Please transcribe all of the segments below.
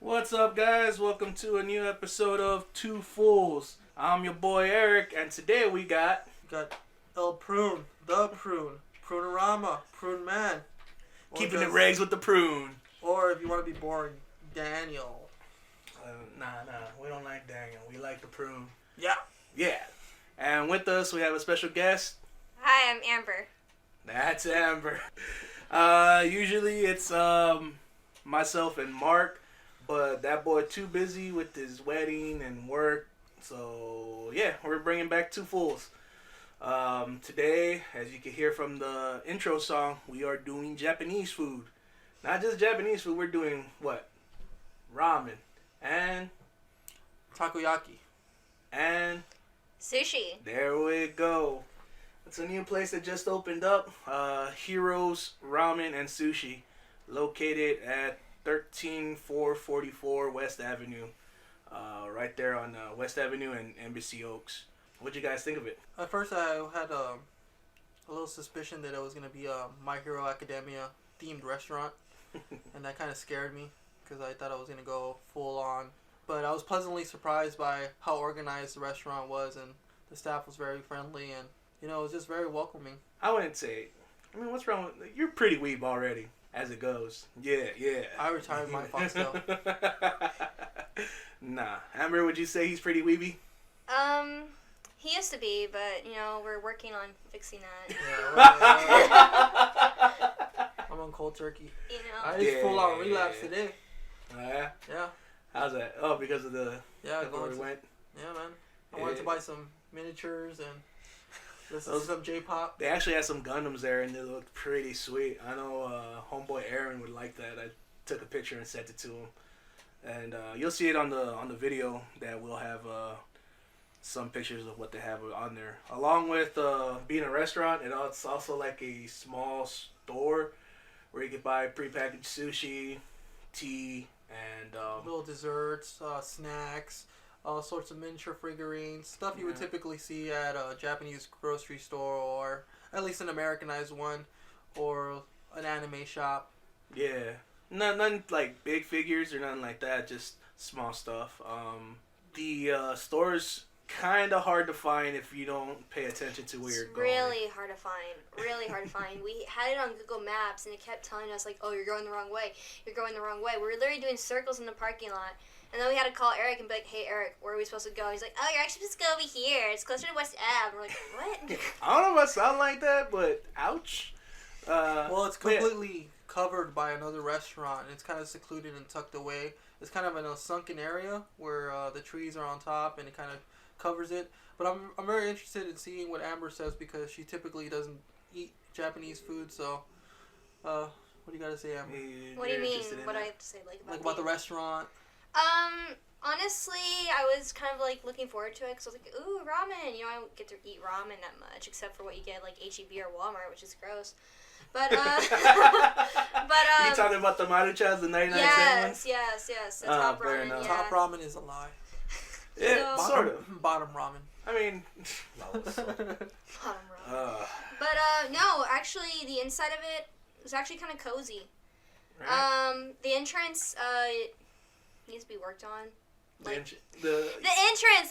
What's up, guys? Welcome to a new episode of Two Fools. I'm your boy Eric, and today we got El Prune, the Prune, Prunerama, Prune Man. keeping the regs with the prune. Or if you want to be boring, Daniel. Nah, we don't like Daniel. We like the prune. Yeah. And with us, we have a special guest. Hi, I'm Amber. That's Amber. Usually it's myself and Mark, but that boy too busy with his wedding and work. So yeah, we're bringing back Two Fools. Today, as you can hear from the intro song, we are doing Japanese food. Not just Japanese food, we're doing what? Ramen. And Takoyaki. and Sushi. there we go. It's a new place that just opened up. Heroes Ramen and Sushi, located at 13444 West Avenue. Right there on West Avenue and Embassy Oaks. What'd you guys think of it? At first, I had a little suspicion that it was going to be a My Hero Academia themed restaurant. And that kind of scared me because I thought I was going to go full on. But I was pleasantly surprised by how organized the restaurant was, and the staff was very friendly, and it was just very welcoming. I wouldn't say. I mean, what's wrong with you're pretty weeb already, as it goes. Yeah. I retired my Foxtel. Nah. Amber, would you say he's pretty weeby? He used to be, but we're working on fixing that. Yeah, I'm on cold turkey. I You know. just full out relapse today. Yeah. Yeah. How's that? Oh, because of the Yeah, where we went. Yeah, man. I wanted to buy some miniatures and listen to some J-pop. They actually had some Gundams there, and they looked pretty sweet. I know homeboy Aaron would like that. I took a picture and sent it to him, and you'll see it on the video that we'll have some pictures of what they have on there. Along with being a restaurant, it's also like a small store where you can buy prepackaged sushi, tea, and Little desserts, snacks, all sorts of miniature figurines, stuff you would typically see at a Japanese grocery store, or at least an Americanized one, or an anime shop. yeah, none like big figures or nothing like that. Just small stuff. The store's kind of hard to find if you don't pay attention to where you're going. Really hard to find. Really hard to find. We had it on Google Maps, and it kept telling us, like, oh, you're going the wrong way. You're going the wrong way. We were literally doing circles in the parking lot. And then we had to call Eric and be like, hey, Eric, where are we supposed to go? He's like, oh, you're actually supposed to go over here. It's closer to West Ave. And we're like, what? I don't know if I sound like that, but ouch. Well, it's completely covered by another restaurant, and it's kind of secluded and tucked away. It's kind of in a sunken area where the trees are on top, and it kind of covers it. But I'm very interested in seeing what Amber says, because she typically doesn't eat Japanese food. So, what do you got to say, Amber? What do you mean? What do I have to say, About the restaurant? Honestly, I was kind of like looking forward to it because I was like, ooh, ramen. I don't get to eat ramen that much except for what you get like HEB or Walmart, which is gross. But you talking about the Maruchas, the 99 cent yes. The top ramen. Yeah. Top ramen is a lie. Yeah, So- sort of. Bottom ramen. I mean, Bottom ramen. But no, actually, the inside of it was actually kind of cozy. right? The entrance needs to be worked on. Like, the the entrance,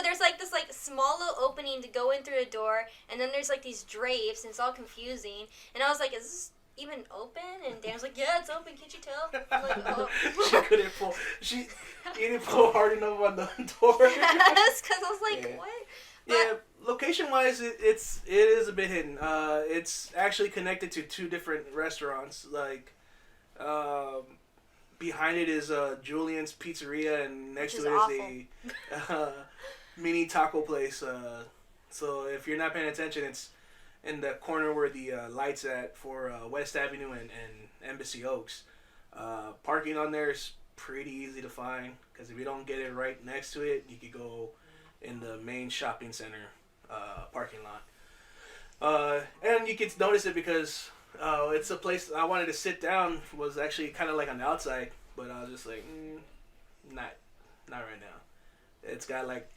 there's like this like small little opening to go in through the door, and then there's like these drapes, and it's all confusing. And I was like, is this even open? And Dan was like, yeah, it's open. Can't you tell? I'm like, oh. She couldn't pull. She didn't pull hard enough on the door. Yes, because I was like, Yeah. what? Yeah, location wise, it is a bit hidden. It's actually connected to two different restaurants. Like, behind it is Julian's Pizzeria, and next to it is a mini taco place. So if you're not paying attention, it's in the corner where the lights at for West Avenue and Embassy Oaks. Parking on there is pretty easy to find, because if you don't get it right next to it, you could go in the main shopping center parking lot. And you can notice it because it's a place I wanted to sit down. Was actually kind of like on the outside, but I was just like, not right now. It's got like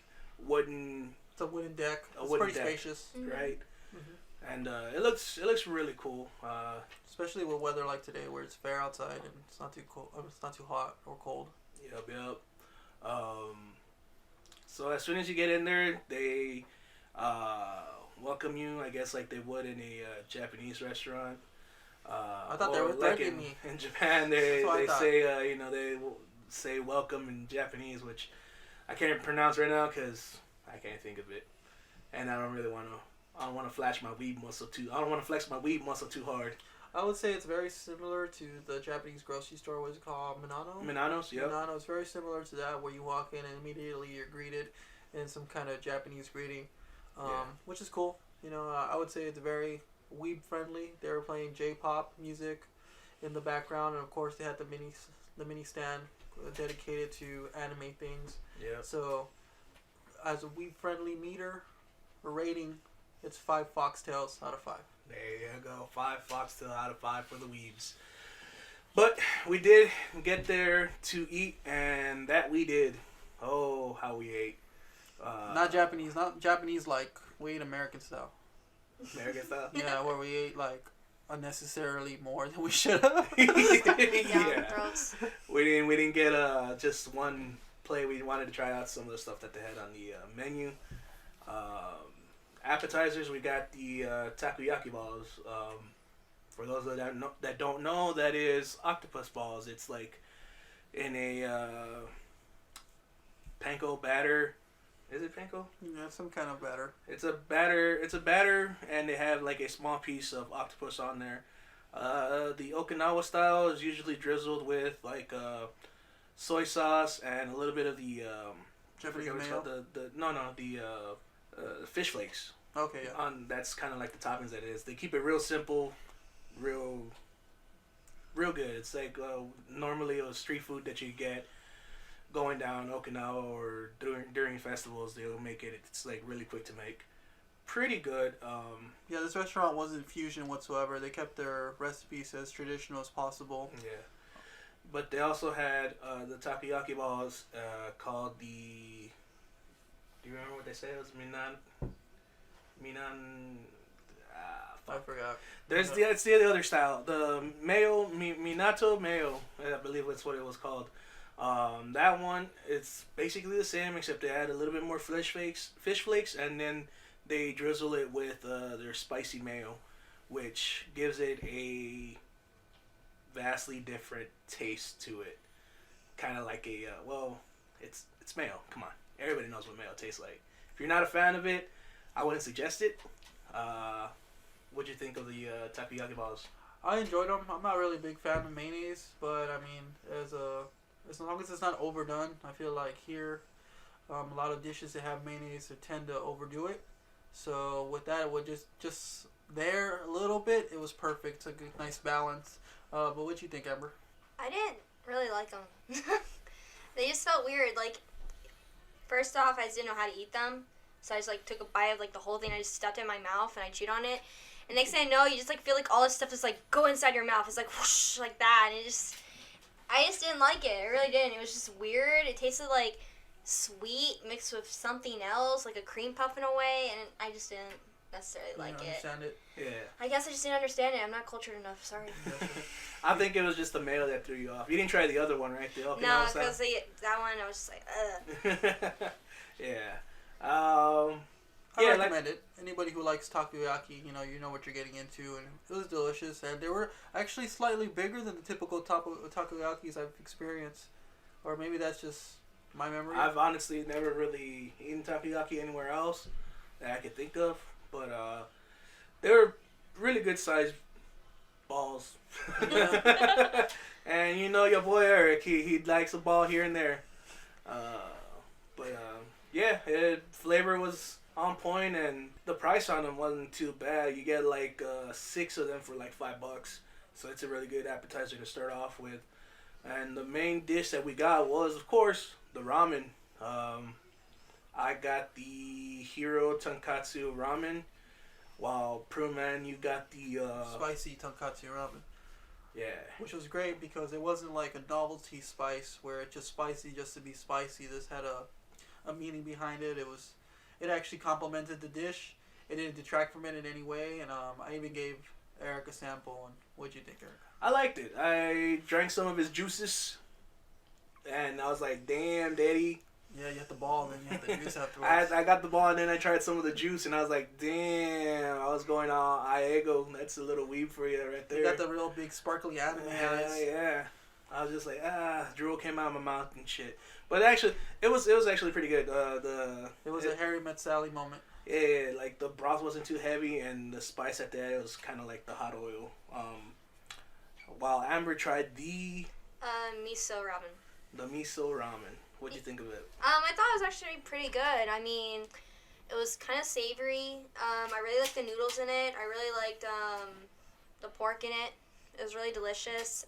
wooden. It's a wooden deck. It's wooden pretty deck. spacious. Right? Mm-hmm. And it looks really cool. Especially with weather like today, where it's fair outside and it's not too cold. It's not too hot or cold. Yep. Um, so as soon as you get in there, they welcome you, I guess, like they would in a Japanese restaurant. I thought they were like threatening me. In Japan, they thought. say they say welcome in Japanese, which I can't pronounce right now because I can't think of it, and I don't really want to. I don't want to flash my weeb muscle too. I don't want to flex my weeb muscle too hard. I would say it's very similar to the Japanese grocery store. What's it called? Minano? Minanos, yep. Minano is very similar to that, where you walk in and immediately you're greeted in some kind of Japanese greeting, which is cool. You know, I would say it's very weeb friendly. They were playing J-pop music in the background, and of course they had the mini stand dedicated to anime things. Yeah. So, as a weeb friendly meter or rating, it's 5 foxtails out of 5. There you go. 5 foxtail out of 5 for the weebs. But we did get there to eat, and that we did. Oh, how we ate. Not Japanese like we ate American style. American style? Yeah, where we ate like unnecessarily more than we should have. Yeah. We didn't get just one plate. We wanted to try out some of the stuff that they had on the menu. Appetizers, we got the takoyaki balls. For those that don't know, that is octopus balls. It's like in a panko batter. Is it panko? Yeah, some kind of batter. It's a batter, and they have like a small piece of octopus on there. The Okinawa style is usually drizzled with like soy sauce and a little bit of the Japanese mayo. The fish flakes. Okay, yeah. That's kind of like the toppings that it is. They keep it real simple, real good. It's like normally a street food that you get going down Okinawa or during festivals. They'll make it. It's like really quick to make. Pretty good. Yeah, this restaurant wasn't fusion whatsoever. They kept their recipes as traditional as possible. Yeah. But they also had the takoyaki balls called the... Do you remember what they said? It was Minan... I forgot. It's the other style. The mayo, Minato mayo, I believe that's what it was called. That one, it's basically the same except they add a little bit more fish flakes, and then they drizzle it with their spicy mayo, which gives it a vastly different taste to it. Kind of like a it's mayo. Come on, everybody knows what mayo tastes like. If you're not a fan of it, I wouldn't suggest it. What'd you think of the takoyaki balls? I enjoyed them. I'm not really a big fan of mayonnaise, but I mean, as long as it's not overdone, I feel like here, a lot of dishes that have mayonnaise tend to overdo it. So with that, it would just there a little bit. It was perfect. It's a good, nice balance. But what you think, Amber? I didn't really like them. They just felt weird. Like, first off, I just didn't know how to eat them. So I just, like, took a bite of, like, the whole thing. I just stuffed it in my mouth, and I chewed on it. And next thing I know, you just, like, feel like all this stuff just, like, go inside your mouth. It's, like, whoosh, like that. And I just didn't like it. I really didn't. It was just weird. It tasted, like, sweet mixed with something else, like a cream puff in a way. And I just didn't necessarily like it. Understand it? Yeah. I guess I just didn't understand it. I'm not cultured enough. Sorry. I think it was just the mayo that threw you off. You didn't try the other one, right? The Okinawa No, style? because that one, I was just like, ugh. Yeah. I recommend it. Anybody who likes takoyaki, you know what you're getting into, and it was delicious. And they were actually slightly bigger than the typical takoyakis I've experienced, or maybe that's just my memory. I've honestly never really eaten takoyaki anywhere else that I could think of, but they were really good sized balls. And you know your boy Eric, he likes a ball here and there. Flavor was on point, and the price on them wasn't too bad. You get like 6 of them for like $5, so it's a really good appetizer to start off with. And the main dish that we got was, of course, the ramen. I got the Hero Tonkatsu ramen, while Pruman, you got the spicy tonkatsu ramen. Yeah. Which was great because it wasn't like a novelty spice where it's just spicy just to be spicy. This had a meaning behind it. It actually complemented the dish. It didn't detract from it in any way. And I even gave Eric a sample. And what'd you think, Eric? I liked it. I drank some of his juices. and I was like, damn, daddy. Yeah, you have the ball and then you have the juice afterwards. I got the ball and then I tried some of the juice and I was like, damn, I was going all Iego. That's a little weeb for you right there. You got the real big sparkly anime eyes. Yeah. I was just like, drool came out of my mouth and shit. But actually, it was actually pretty good. It was a Harry Met Sally moment. Yeah, like the broth wasn't too heavy and the spice at the end was kind of like the hot oil. While Amber tried the miso ramen. The miso ramen. What'd you think of it? I thought it was actually pretty good. I mean, it was kind of savory. I really liked the noodles in it. I really liked the pork in it. It was really delicious.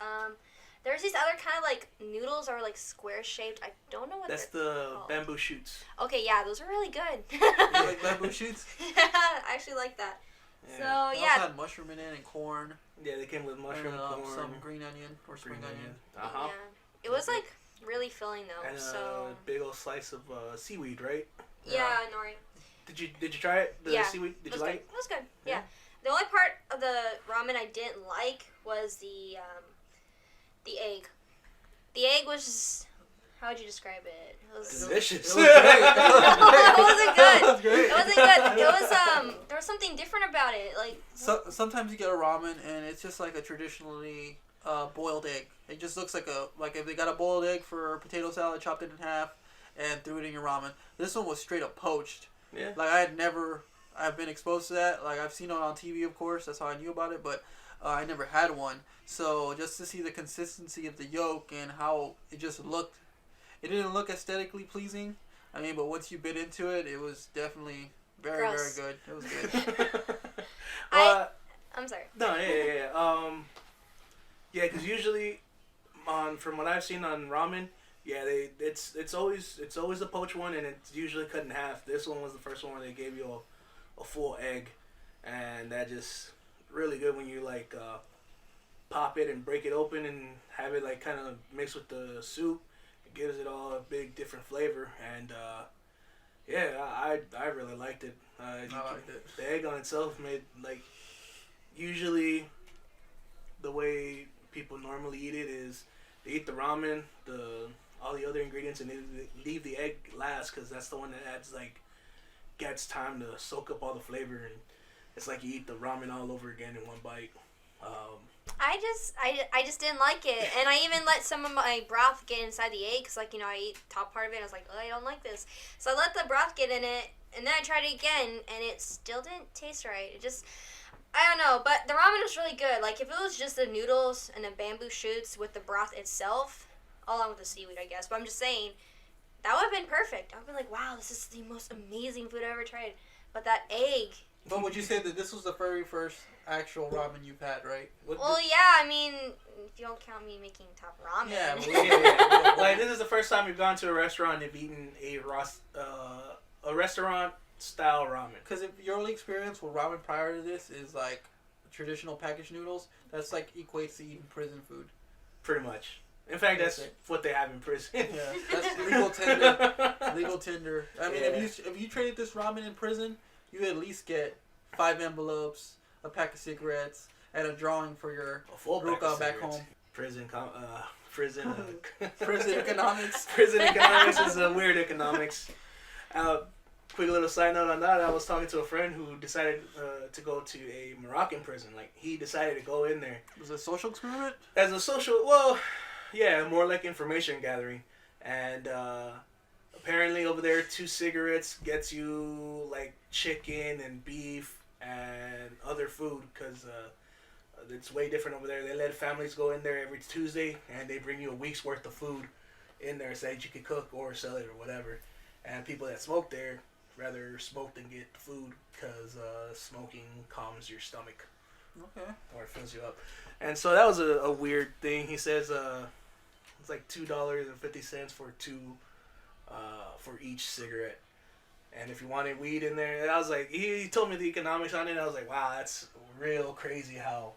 There's these other kind of like noodles are like square shaped. I don't know what That's they're the called. bamboo shoots. Okay, yeah, those are really good. You like bamboo shoots? I actually like that. Yeah. So They yeah. also had mushroom in it and corn. Yeah, they came with mushroom, and, corn, some green onion or spring onion. Uh-huh. Yeah. It was like really filling though. And so a big old slice of seaweed, right? yeah, Nori. Did you try it? The seaweed? Did you like it? It was good. Yeah. The only part of the ramen I didn't like was the egg. The egg was just, how would you describe it? It was Delicious. It was great. it wasn't good. That was great. It wasn't good. It was there was something different about it. Like Sometimes you get a ramen and it's just like a traditionally boiled egg. It just looks like if they got a boiled egg for a potato salad, chopped it in half, and threw it in your ramen. This one was straight up poached. Yeah. Like I've been exposed to that. Like I've seen it on TV, of course. That's how I knew about it, but I never had one. So just to see the consistency of the yolk and how it just looked, it didn't look aesthetically pleasing. I mean, but once you bit into it, it was definitely very, Gross. very good. It was good. I'm sorry. No, yeah. Yeah, because usually, from what I've seen on ramen, yeah, it's always a poached one and it's usually cut in half. This one was the first one where they gave you a full egg, and that just really good when you like pop it and break it open and have it like kind of mixed with the soup. It gives it all a big different flavor, and yeah, I really liked it. I liked it. The egg on itself made like usually the way people normally eat it is they eat the ramen, all the other ingredients, and they leave the egg last because that's the one that gets time to soak up all the flavor, and it's like you eat the ramen all over again in one bite. I just didn't like it, and I even let some of my broth get inside the egg because, like, you know, I eat the top part of it. And I was like, oh, I don't like this, so I let the broth get in it, and then I tried it again, and it still didn't taste right. It just, I don't know, but the ramen was really good. Like, if it was just the noodles and the bamboo shoots with the broth itself, along with the seaweed, I guess. But I'm just saying, that would have been perfect. I would be like, wow, this is the most amazing food I've ever tried. But that egg. But would you say that this was the very first actual ramen you've had, right? Well, yeah, I mean, if you don't count me making top ramen. Yeah, Yeah. Like, this is the first time you've gone to a restaurant and you've eaten a restaurant style ramen. Because if your only experience with ramen prior to this is like traditional packaged noodles, that's like equates to eating prison food. Pretty much. In fact, that's what they have in prison. Yeah, that's legal tender. Legal tender. I mean, Yeah. if you traded this ramen in prison, you would at least get 5 envelopes, a pack of cigarettes, and a drawing for your A full pack of back cigarettes. home. Prison Prison economics. Prison economics is a weird economics. Quick little side note on that. I was talking to a friend who decided to go to a Moroccan prison. Like, he decided to go in there. Was it a social experiment? As a social, well, yeah, more like information gathering. And apparently over there, 2 cigarettes gets you like chicken and beef and other food, because it's way different over there. They let families go in there every Tuesday and they bring you a week's worth of food in there so that you could cook or sell it or whatever. And people that smoke there rather smoke than get food, because smoking calms your stomach. Okay. Or it fills you up. And so that was a weird thing. He says it's like $2.50 for for each cigarette. And if you wanted weed in there, and I was like, he told me the economics on it, and I was like, wow, that's real crazy how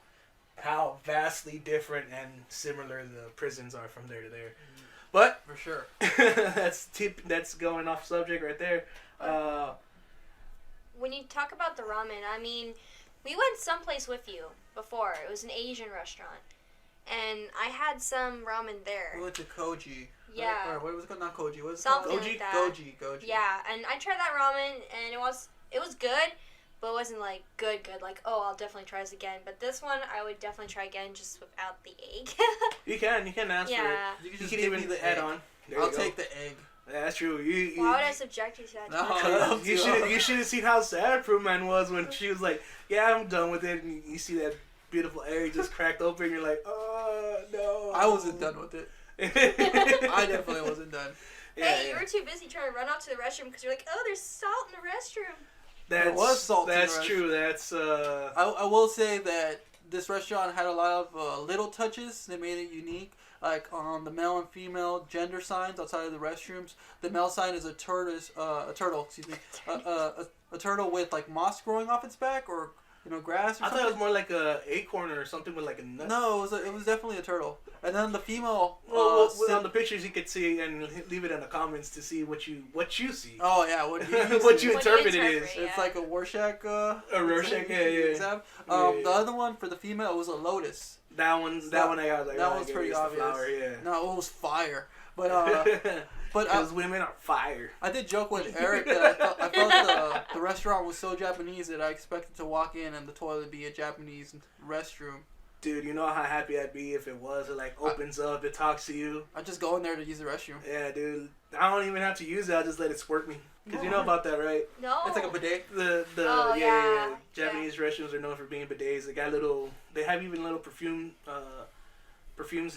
vastly different and similar the prisons are from there to there. But For sure. that's going off subject right there. When you talk about the ramen, I mean, we went someplace with you before. It was an Asian restaurant. And I had some ramen there. We went to Koji. Yeah. Or what was it called? Not koji. What was it Something called? like that. Goji. Yeah, and I tried that ramen, and it was good, but it wasn't like good. Like, oh, I'll definitely try this again. But this one, I would definitely try again, just without the egg. You can ask for it. You can even the add egg. on. I'll take the egg. Yeah, that's true. Why would I subject you to that? No, you should have seen how sad Fruit Man was when she was like, "Yeah, I'm done with it," and you see that beautiful egg just cracked open, and you're like, "Oh no." I wasn't done with it. I definitely wasn't done. Hey, you were too busy trying to run out to the restroom because you're like, "Oh, there's salt in the restroom." There was salt. That's true. That's. I will say that this restaurant had a lot of little touches that made it unique. Like on the male and female gender signs outside of the restrooms. The male sign is a turtle. A turtle with like moss growing off its back, or grass. Or I something. thought it was more like a acorn or something with like a nut. No, it was definitely a turtle. And then the female. Well, on the pictures you could see, and leave it in the comments to see what you see. Oh yeah, what you what you interpret it is. It's like a Rorschach. A Rorschach, yeah. The other one for the female was a lotus. That one I got like. That one's pretty obvious. Flower, yeah. No, it was fire. But because women are fire. I did joke with Eric that I felt the restaurant was so Japanese that I expected to walk in and the toilet be a Japanese restroom. Dude, you know how happy I'd be if it was. It like opens up, it talks to you. I just go in there to use the restroom. Yeah, dude. I don't even have to use it. I'll just let it squirt me. Because you know about that, right? No. It's like a bidet. Japanese restrooms are known for being bidets. They have even little perfumes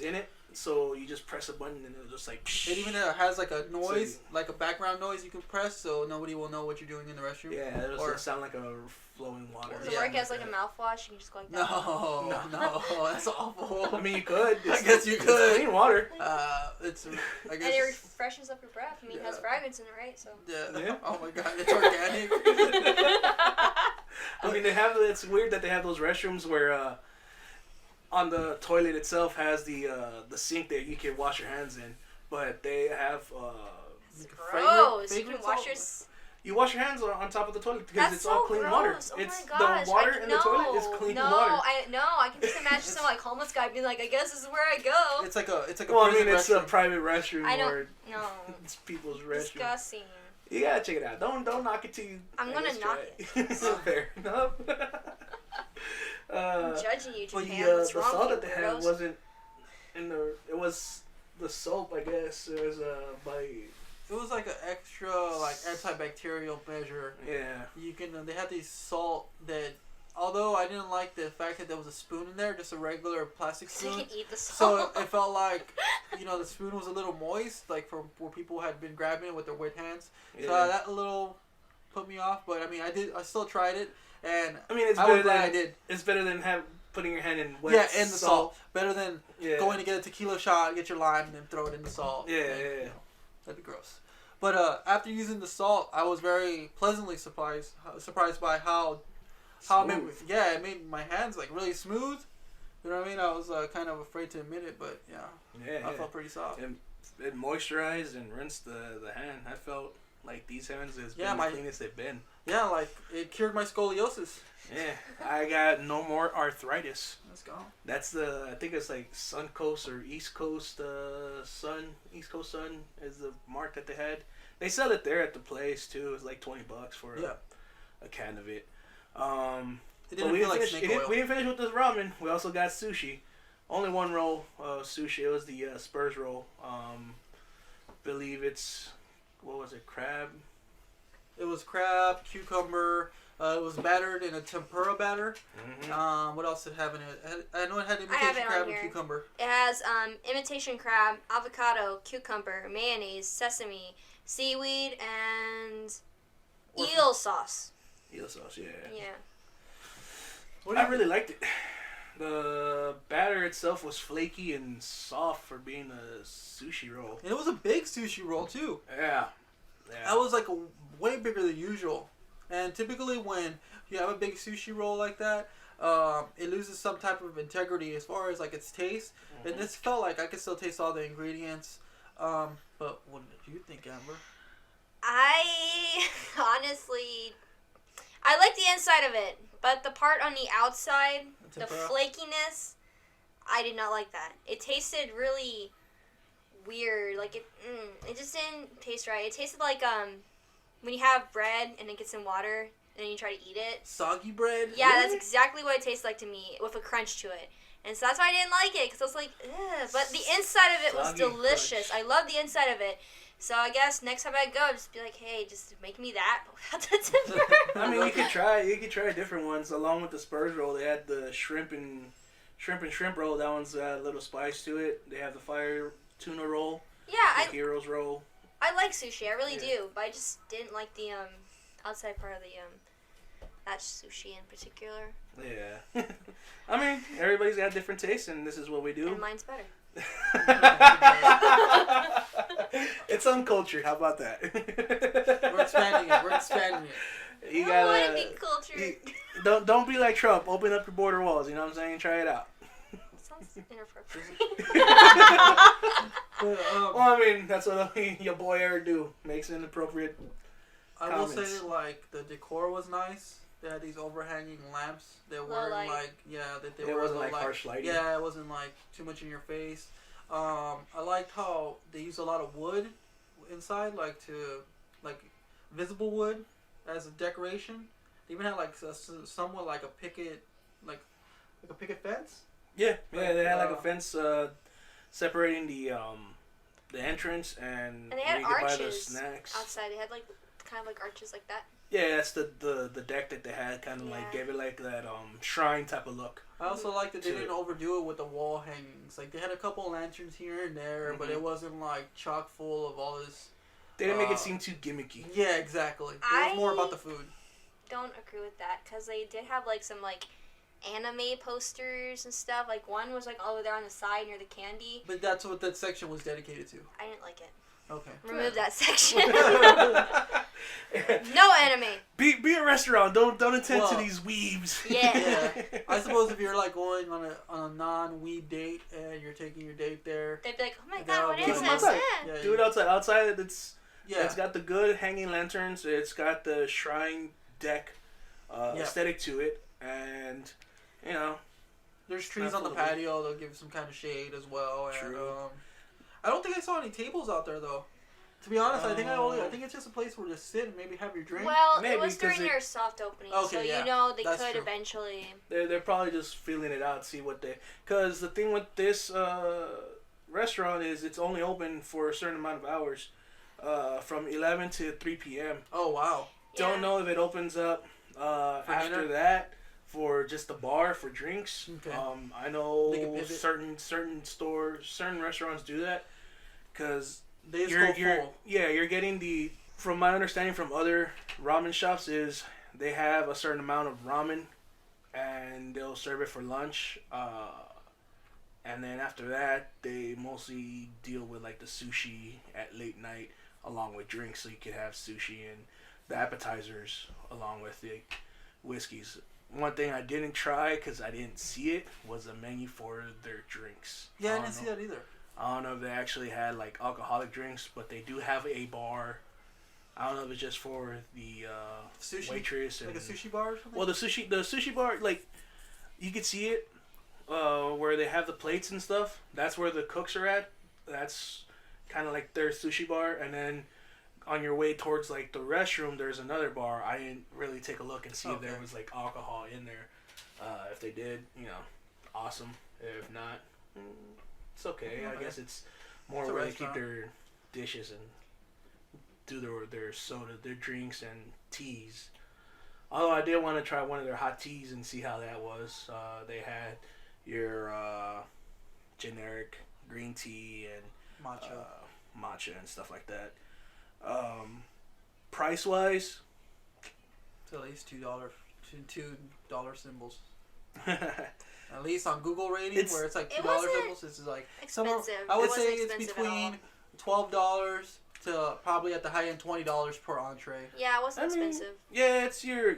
in it. So you just press a button and it'll just like. It even has like a noise, like a background noise you can press, so nobody will know what you're doing in the restroom. Yeah, it'll just sound like a flowing water. Does it work as like a mouthwash? You can just go like that. No, that's awful. I mean, you could. I guess you could. It's clean water. I guess. And it freshens up your breath. I mean, it has fragrance in it, right? So. Yeah. Oh my god, it's organic. I mean, it's weird that they have those restrooms where on the toilet itself has the sink that you can wash your hands in, but they have gross. You can wash your. You wash your hands on top of the toilet because it's all clean gross. water. Oh it's my gosh. the water in the toilet is clean water. I can just imagine some like homeless guy being like, I guess this is where I go. It's like a well, I mean, restroom. it's a private restroom. No. It's people's restroom. Disgusting. You gotta check it out. Don't knock it till you. I'm gonna knock it. Fair enough. I'm judging you, Japan. The salt that they had wasn't in the. It was the soap, I guess. It was It was like an extra like antibacterial measure. Yeah. You can. They had these salt that. Although I didn't like the fact that there was a spoon in there, just a regular plastic spoon. So you can eat the salt. So it felt like, the spoon was a little moist, like from where people had been grabbing it with their wet hands. Yeah. So that a little put me off, but I mean, I still tried it, and I mean, it's better than putting your hand in wet in the salt. Better than going to get a tequila shot, get your lime, and then throw it in the salt. Yeah. That'd be gross. But after using the salt, I was very pleasantly surprised by how it made my hands like really smooth. You know what I mean? I was kind of afraid to admit it, but I felt pretty soft. It moisturized and rinsed the hand. I felt like these hands has been the cleanest they've been. Yeah, like it cured my scoliosis. Yeah, I got no more arthritis. Let's go. That's I think it's like Sun Coast or East Coast Sun. East Coast Sun is the mark that they had. They sell it there at the place too. It's like $20 for a can of it. It didn't feel like snake oil. We didn't finish with this ramen. We also got sushi. Only one roll of sushi. It was the Spurs roll. Believe it's what was it? Crab. It was crab, cucumber. It was battered in a tempura batter. Mm-hmm. What else did it have in it? I know it had imitation crab and cucumber. It has imitation crab, avocado, cucumber, mayonnaise, sesame, seaweed, and eel sauce. Eel sauce, yeah. Yeah. I really liked it. The batter itself was flaky and soft for being a sushi roll. And it was a big sushi roll too. Yeah. That was like way bigger than usual. And typically when you have a big sushi roll like that, it loses some type of integrity as far as like its taste. Mm-hmm. And this felt like I could still taste all the ingredients. But what did you think, Amber? I honestly, I like the inside of it, but the part on the outside, the flakiness, I did not like that. It tasted really weird. Like it just didn't taste right. It tasted like when you have bread and it gets in water and then you try to eat it. Soggy bread? Yeah, Really? that's exactly what it tastes like to me, with a crunch to it. And so that's why I didn't like it, because I was like, ugh. But the inside of it was delicious. Crunch. I love the inside of it. So I guess next time I go, I'll just be like, hey, just make me that without the timber. I mean, you could try different ones along with the Spurs roll. They had the shrimp roll. That one's got a little spice to it. They have the fire tuna roll. Yeah, the Heroes roll. I like sushi. I really do, but I just didn't like the outside part of the that sushi in particular. Yeah. I mean, everybody's got different tastes, and this is what we do. And mine's better. It's uncultured. How about that? We're expanding it. You I gotta, want to be cultured. don't be like Trump. Open up your border walls. You know what I'm saying? Try it out. Sounds inappropriate. Well, I mean, that's what your boy Eric do. Makes inappropriate I will comments. say, like, the decor was nice. They had these overhanging lamps. They weren't It wasn't like harsh lighting. Yeah, it wasn't like too much in your face. I liked how they used a lot of wood inside, like visible wood as a decoration. They even had like somewhat like a picket, like a picket fence. Yeah. They had like a fence separating the entrance and they had where you could buy the arches snacks outside. They had like kind of like arches like that. Yeah, that's the deck that they had. Kind of like gave it like that shrine type of look. I also liked that they didn't overdo it with the wall hangings. Like they had a couple lanterns here and there, but it wasn't like chock full of all this. They didn't make it seem too gimmicky. Yeah, exactly. It was more about the food. Don't agree with that, because they did have like some like anime posters and stuff. Like one was like all the way there on the side near the candy. But that's what that section was dedicated to. I didn't like it. Okay. Remove that section. No anime. Be a restaurant. Don't attend to these weebs. Yeah. I suppose if you're like going on a non-weeb date and you're taking your date there, They'd be like, "Oh my god, what is Keep them this?" outside. Yeah. Do it outside. Outside, it's it's got the good hanging lanterns. It's got the shrine deck aesthetic to it, and you know, there's trees on the patio. They'll give some kind of shade as well. And, True. I don't think I saw any tables out there though. To be honest, I think it's just a place where to sit and maybe have your drink. Well, Maybe, it was during 'cause their soft opening, Okay, so yeah, you know they that's could true. eventually. they're probably just feeling it out, see what they. Because the thing with this restaurant is it's only open for a certain amount of hours, from 11 to 3 p.m. Oh wow! Don't know if it opens up after dinner? that for just the bar for drinks. Okay. I know They can pivot. certain stores, certain restaurants do that because They just go full. you're getting the. From my understanding from other ramen shops is they have a certain amount of ramen, and they'll serve it for lunch. And then after that, they mostly deal with like the sushi at late night along with drinks, so you could have sushi and the appetizers along with the whiskeys. One thing I didn't try because I didn't see it was a menu for their drinks. Yeah, I didn't see that either. I don't know if they actually had like alcoholic drinks, but they do have a bar. I don't know if it's just for the Sushi? waitress and Like a sushi bar or something? well, the sushi bar, like you could see it where they have the plates and stuff. That's where the cooks are at. That's kind of like their sushi bar, and then on your way towards like the restroom, there's another bar. I didn't really take a look and see if there was like alcohol in there. If they did, you know, awesome. If not, it's okay. I guess it's more where they keep their dishes and do their soda, their drinks and teas. Although I did want to try one of their hot teas and see how that was. They had your generic green tea and matcha and stuff like that. Price wise, it's at least $2 symbols. At least on Google rating, where it's like $2 symbols, this is like Expensive. I would It say wasn't it's expensive between $12 to probably at the high end $20 per entree. Yeah, it wasn't expensive. Yeah, it's your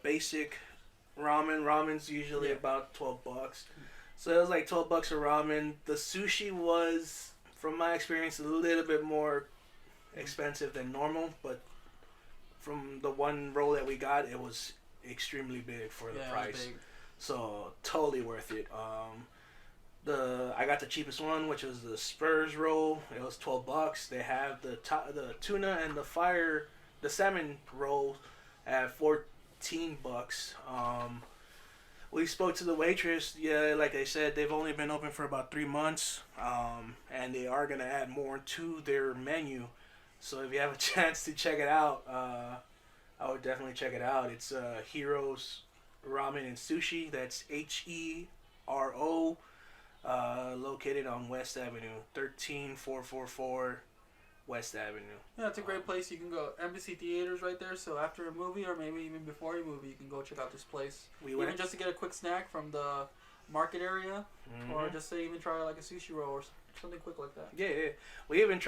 basic ramen. Ramen's usually about $12. So it was like $12 a ramen. The sushi was, from my experience, a little bit more expensive than normal, but from the one roll that we got, it was extremely big for the price. So totally worth it. I got the cheapest one, which was the Spurs roll. It was $12. They have the tuna and the salmon roll at $14. We spoke to the waitress. Yeah, like I said, they've only been open for about 3 months, and they are gonna add more to their menu. So if you have a chance to check it out, I would definitely check it out. It's Heroes Ramen and Sushi. That's HERO. Located on West Avenue, 13444 West Avenue. Yeah, it's a great place. You can go. Embassy Theater's right there, so after a movie or maybe even before a movie, you can go check out this place. Even just to get a quick snack from the market area, or just to even try like a sushi roll or something quick like that. Yeah. We even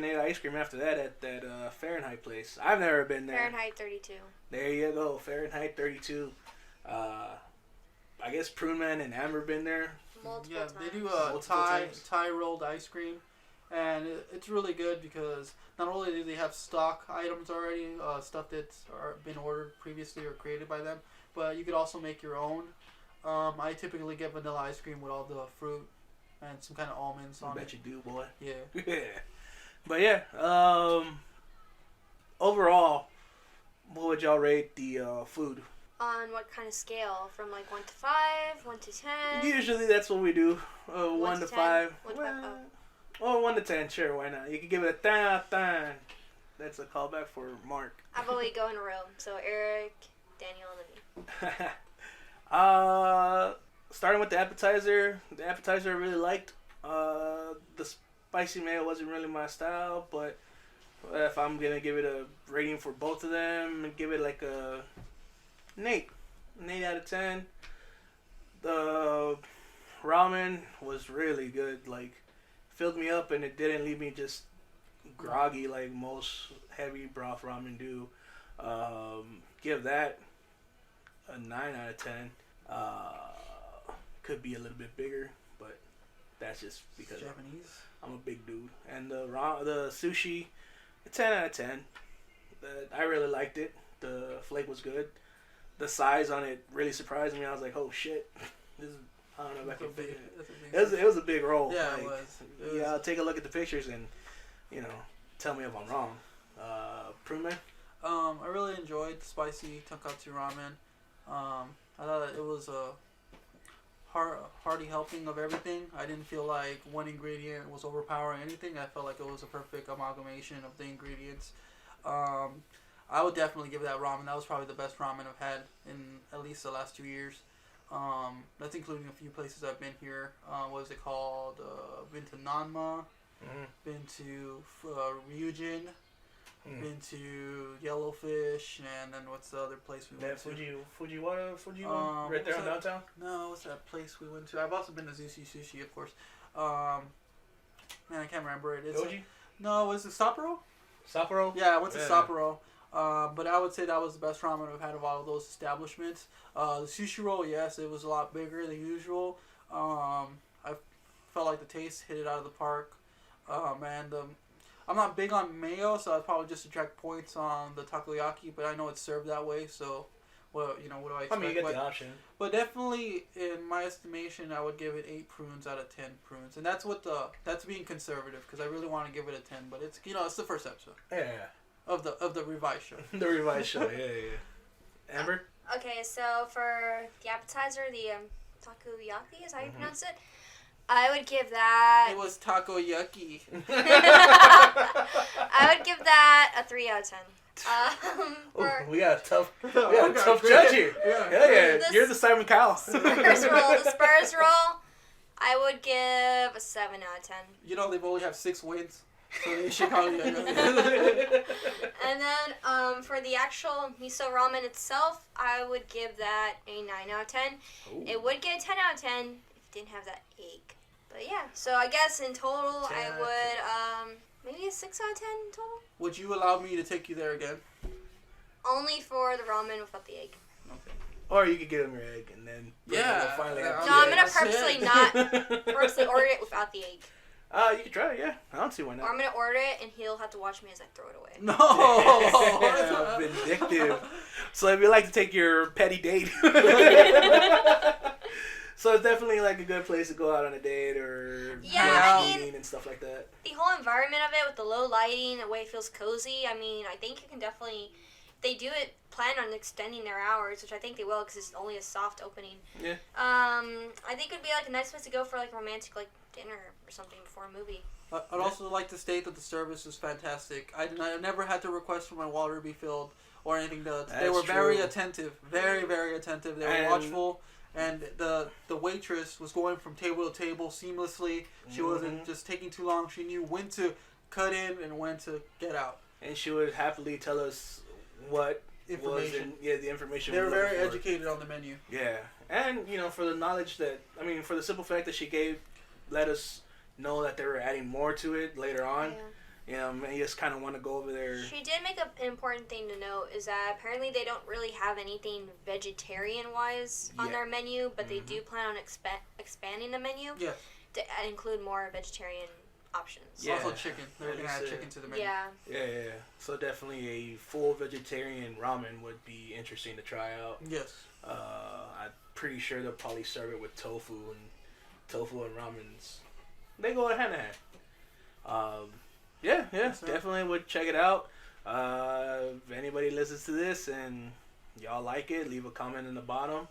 ate ice cream after that at that Fahrenheit place. I've never been there. Fahrenheit 32. There you go, Fahrenheit 32. I guess Prune Man and Amber been there. Multiple times. They do Thai rolled ice cream, and it's really good because not only do they have stock items already, stuff that's been ordered previously or created by them, but you could also make your own. I typically get vanilla ice cream with all the fruit and some kind of almonds on it. I bet you do, boy. Yeah. Yeah. But yeah, overall, what would y'all rate the food? On what kind of scale? From like 1 to 5, 1 to 10? Usually that's what we do. 1 to 5. 1 to 5. Or 1 to 10, sure, why not? You can give it a 10. That's a callback for Mark. How about we go in a row? So Eric, Daniel, and then me. Starting with the appetizer. The appetizer I really liked. The spicy mayo wasn't really my style, but if I'm gonna give it a rating for both of them, and give it like an 8 out of 10. The ramen was really good. Like, filled me up, and it didn't leave me just groggy like most heavy broth ramen do. Give that a 9 out of 10. Could be a little bit bigger, but that's just because Japanese. I'm a big dude. And the sushi, a 10 out of 10. I really liked it. The flake was good. The size on it really surprised me. I was like, "Oh shit!" This is, I don't know if I can fit it. It was a big roll. Yeah, like, it was. Yeah, I'll take a look at the pictures and tell me if I'm wrong. Prune Man? I really enjoyed the spicy tonkatsu ramen. I thought it was a hearty helping of everything. I didn't feel like one ingredient was overpowering anything. I felt like it was a perfect amalgamation of the ingredients. I would definitely give that ramen. That was probably the best ramen I've had in at least the last 2 years. That's including a few places I've been here. What is it called? Been to Nanma. Been to Ryujin. Been to Yellowfish, and then what's the other place we went to? Fujiwara, right there in downtown? No, what's that place we went to? I've also been to Sushi, of course. Man, I can't remember it. Goji? No, was it Sapporo? Sapporo? Yeah, I went to Sapporo. But I would say that was the best ramen I've had of all of those establishments. The Sushi Roll, yes, it was a lot bigger than usual. I felt like the taste hit it out of the park. And I'm not big on mayo, so I'd probably just subtract points on the takoyaki, but I know it's served that way, so what do I expect? I mean, you get the option. But definitely, in my estimation, I would give it 8 prunes out of 10 prunes, and that's being conservative because I really want to give it a 10, but it's it's the first episode. Yeah. Of the revised show. The revised show, yeah. Amber? Okay, so for the appetizer, the takoyaki is how you pronounce it. I would give that. It was takoyaki. I would give that a 3 out of 10. We got a tough judge here. Yeah. You're the Simon Cowell. The Spurs roll, I would give a 7 out of 10. They've only have 6 wins. So you should probably. And then for the actual miso ramen itself, I would give that a 9 out of 10. Ooh. It would get a 10 out of 10 if it didn't have that egg. But yeah, so I guess in total I would maybe a 6 out of 10 in total. Would you allow me to take you there again? Only for the ramen without the egg. Okay. Or you could give them your egg and then finally. No, I'm gonna purposely order it without the egg. You can try it, yeah. I don't see why not. Or I'm gonna order it and he'll have to watch me as I throw it away. No! Vindictive. So if you'd like to take your petty date So it's definitely like a good place to go out on a date or eating and stuff like that. The whole environment of it with the low lighting, the way it feels cozy. I mean, I think you can definitely. They do plan on extending their hours, which I think they will because it's only a soft opening. Yeah. I think it'd be like a nice place to go for like romantic like dinner or something before a movie. I'd also like to state that the service is fantastic. I never had to request for my water to be filled or anything. They were very attentive, very, very attentive. They were watchful, and the waitress was going from table to table seamlessly. She wasn't just taking too long. She knew when to cut in and when to get out. And she would happily tell us what information. The information. They were very educated on the menu. Yeah, and for the knowledge that for the simple fact that she let us know that they were adding more to it later on. Yeah. You just kind of want to go over there. She did make an important thing to note is that apparently they don't really have anything vegetarian-wise on their menu, but they do plan on expanding the menu to include more vegetarian options. Yeah. Also chicken. They're going to add chicken to the menu. Yeah. So definitely a full vegetarian ramen would be interesting to try out. Yes. I'm pretty sure they'll probably serve it with tofu and ramens. They go hand in hand. Definitely would check it out. If anybody listens to this and y'all like it, leave a comment in the bottom.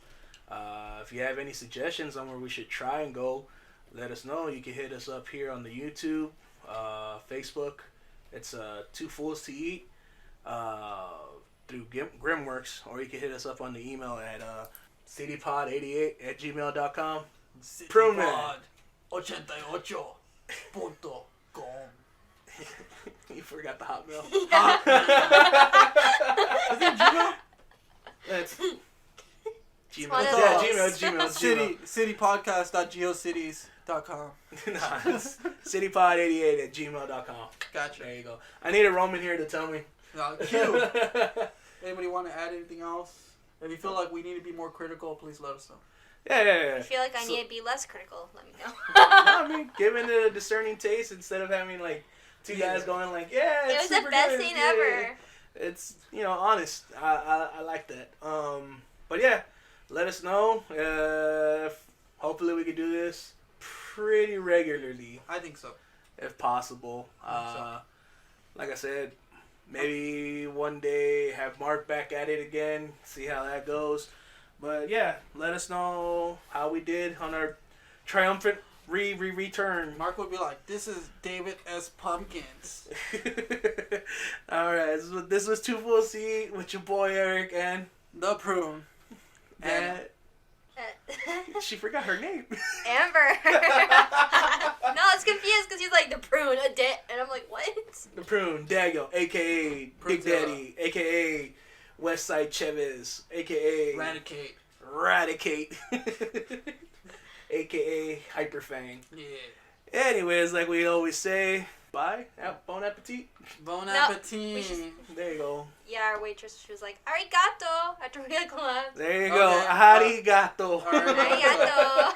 If you have any suggestions on where we should try and go, let us know. You can hit us up here on the YouTube, Facebook. It's Two Fools to Eat through Grimworks, or you can hit us up on the email at citypod88@gmail.com. Prune Man. 88.com. You forgot the Hotmail. Is it Gmail? That's Gmail. Gmail. Citypodcast.geocities.com. Nah, it's citypod88@gmail.com. Gotcha. There you go. I need a Roman here to tell me. Cute. Anybody want to add anything else? If you feel like we need to be more critical, please let us know. Yeah. If you feel like I need to be less critical, let me know. Giving it a discerning taste instead of having like two guys going like, it's it was the best good. thing ever. It's honest. I like that. But yeah, let us know. Hopefully we can do this pretty regularly. I think so. If possible. Like I said, maybe one day have Mark back at it again. See how that goes. But yeah, let us know how we did on our triumphant return. Mark would be like, "This is David S. Pumpkins." All right, this was Two Fools to Eat with your boy Eric and the Prune. And she forgot her name. Amber. No, I was confused because he's like the Prune, and I'm like, what? The Prune, Daniel, aka Big Daddy, aka Westside Chavez, aka Radicate, aka Hyperfang. Yeah. Anyways, like we always say, bye. Bon appetit. Bon appetit. There you go. Yeah, our waitress, she was like, arigato, after we got collabed. There you go. Arigato. Arigato.